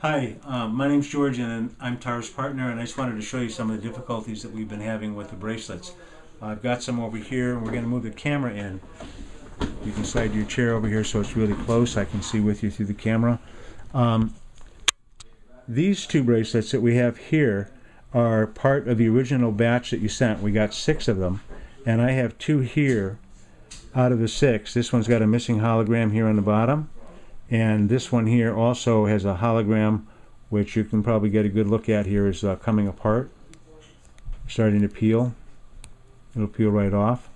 Hi, my name's George and I'm Tara's partner, and I just wanted to show you some of the difficulties that we've been having with the bracelets. I've got some over here, and we're going to move the camera in. You can slide your chair over here so it's really close. I can see with you through the camera. These two bracelets that we have here are part of the original batch that you sent. We got 6 of them, and I have 2 here out of the 6. This one's got a missing hologram here on the bottom. And this one here also has a hologram, which you can probably get a good look at here, is coming apart, starting to peel. It'll peel right off.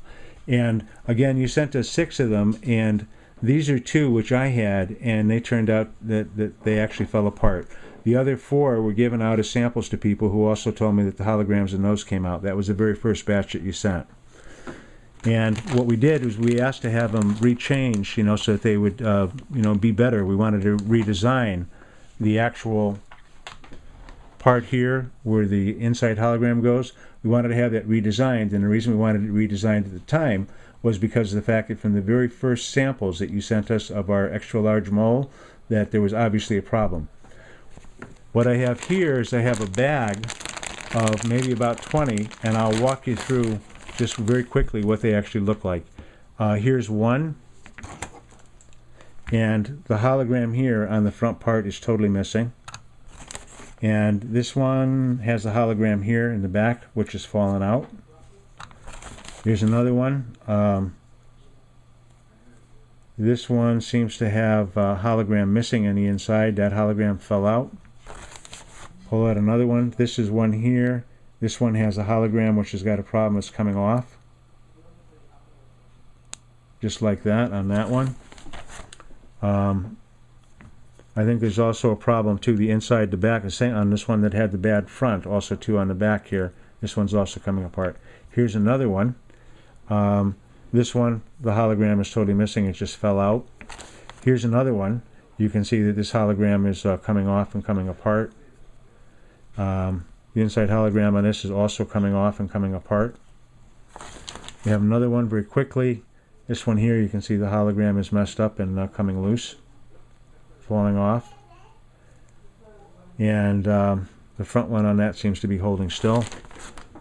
And again, you sent us 6 of them, and these are 2 which I had, and they turned out that they actually fell apart. The other 4 were given out as samples to people who also told me that the holograms in those came out. That was the very first batch that you sent. And what we did was we asked to have them rechanged, so that they would, be better. We wanted to redesign the actual part here where the inside hologram goes. We wanted to have that redesigned, and the reason we wanted it redesigned at the time was because of the fact that from the very first samples that you sent us of our extra large mole, that there was obviously a problem. What I have here is I have a bag of maybe about 20, and I'll walk you through just very quickly what they actually look like. Here's one, and the hologram here on the front part is totally missing. And this one has a hologram here in the back, which has fallen out. Here's another one. This one seems to have a hologram missing on the inside. That hologram fell out. Pull out another one. This is one here. This one has a hologram which has got a problem. It's coming off. Just like that on that one. I think there's also a problem too. The inside, the back, on this one that had the bad front, also too on the back here. This one's also coming apart. Here's another one. This one, the hologram is totally missing. It just fell out. Here's another one. You can see that this hologram is coming off and coming apart. The inside hologram on this is also coming off and coming apart. We have another one very quickly. This one here, you can see the hologram is messed up and coming loose, falling off. And the front one on that seems to be holding still.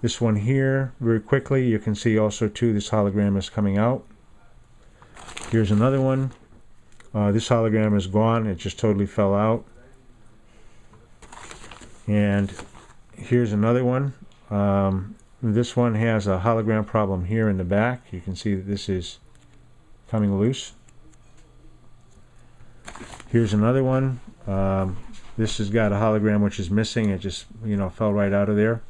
This one here, very quickly, you can see also too this hologram is coming out. Here's another one. This hologram is gone. It just totally fell out. And here's another one. This one has a hologram problem here in the back. You can see that this is coming loose. Here's another one. This has got a hologram which is missing. It just, fell right out of there.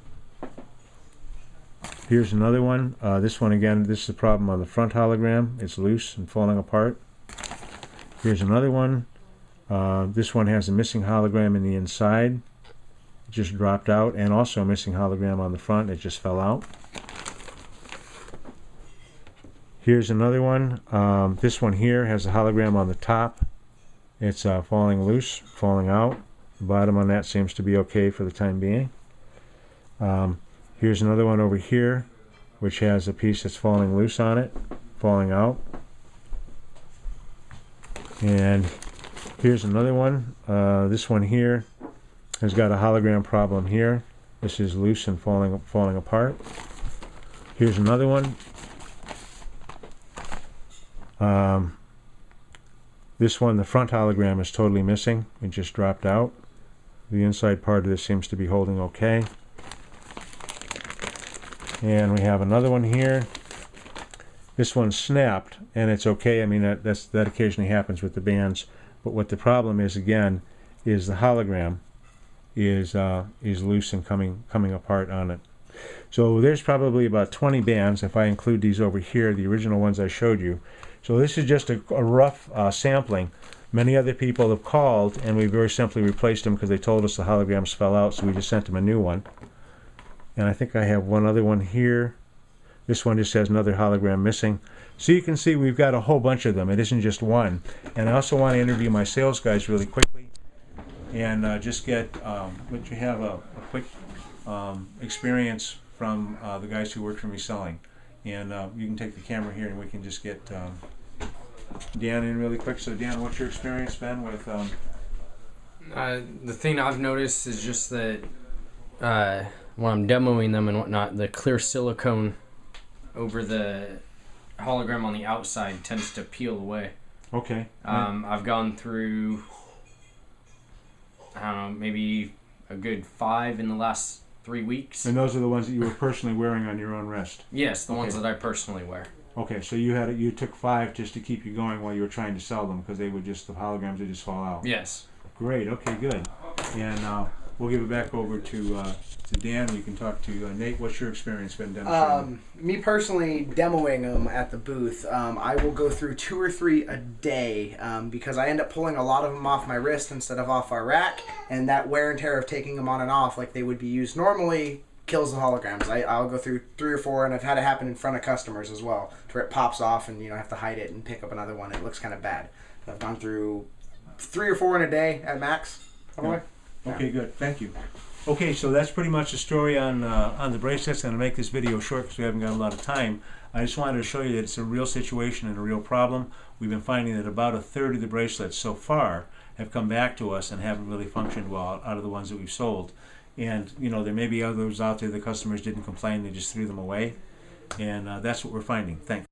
Here's another one. This one again, this is the problem on the front hologram. It's loose and falling apart. Here's another one. This one has a missing hologram in the inside. Just dropped out, and also a missing hologram on the front. It just fell out. Here's another one. This one here has a hologram on the top. It's falling loose, falling out. The bottom on that seems to be okay for the time being. Here's another one over here, which has a piece that's falling loose on it, falling out. And here's another one. This one here has got a hologram problem here. This is loose and falling apart. Here's another one. This one, the front hologram is totally missing. It just dropped out. The inside part of this seems to be holding okay. And we have another one here. This one snapped, and it's okay. I mean, that occasionally happens with the bands. But what the problem is, again, is the hologram is loose and coming apart on it. So there's probably about 20 bands if I include these over here, the original ones I showed you. So this is just a rough sampling. Many other people have called, and we very simply replaced them because they told us the holograms fell out, so we just sent them a new one. And I think I have one other one here. This one just has another hologram missing. So you can see we've got a whole bunch of them. It isn't just one. And I also want to interview my sales guys really quickly and just let you have a quick experience from the guys who work for me selling. And you can take the camera here and we can just get Dan in really quick. So Dan, what's your experience been with The thing I've noticed is just that when I'm demoing them and whatnot, the clear silicone over the hologram on the outside tends to peel away. Okay. I've gone through, I don't know, maybe a good 5 in the last 3 weeks. And those are the ones that you were personally wearing on your own wrist? Yes, the ones that I personally wear. Okay, so you took 5 just to keep you going while you were trying to sell them because the holograms would just fall out. Yes. Great. Okay, good. And we'll give it back over to Dan. You can talk to Nate. What's your experience been demonstrating? Me personally, demoing them at the booth, I will go through 2 or 3 a day because I end up pulling a lot of them off my wrist instead of off our rack, and that wear and tear of taking them on and off like they would be used normally kills the holograms. I'll go through 3 or 4, and I've had it happen in front of customers as well, to where it pops off and I have to hide it and pick up another one. It looks kind of bad. But I've gone through 3 or 4 in a day at max. Yeah. Okay, good. Thank you. Okay, so that's pretty much the story on the bracelets. I'm going to make this video short because we haven't got a lot of time. I just wanted to show you that it's a real situation and a real problem. We've been finding that about 1/3 of the bracelets so far have come back to us and haven't really functioned well out of the ones that we've sold. And, there may be others out there the customers didn't complain, they just threw them away. And that's what we're finding. Thanks.